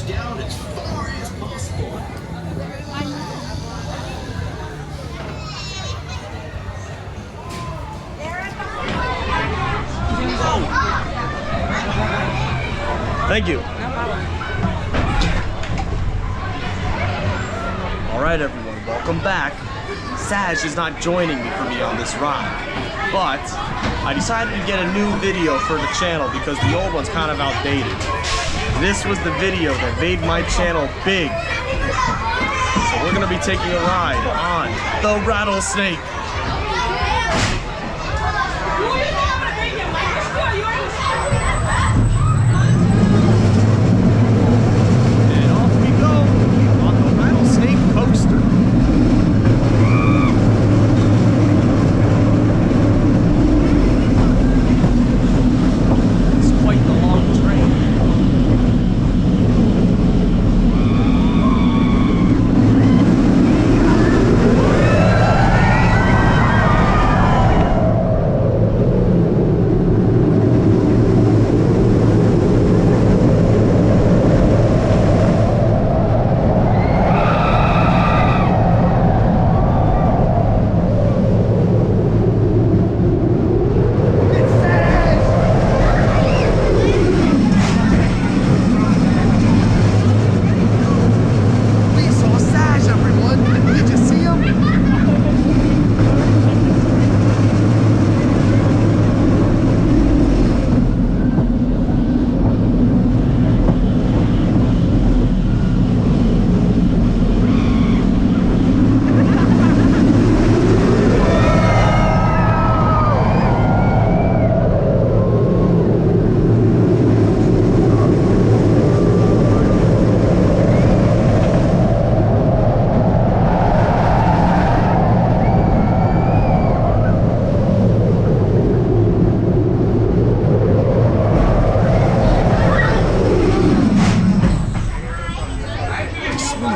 touch down as far as possible. Thank you. Alright everyone, welcome back. Saj is not joining me on this ride, but I decided to get a new video for the channel because the old one's kind of outdated. This was the video that made my channel big. So we're going to be taking a ride on the Rattlesnake. And off we go on the Rattlesnake Coaster.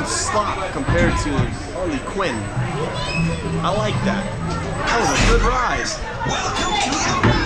Slot compared to Harley Quinn. I like that. That was a good ride. Welcome to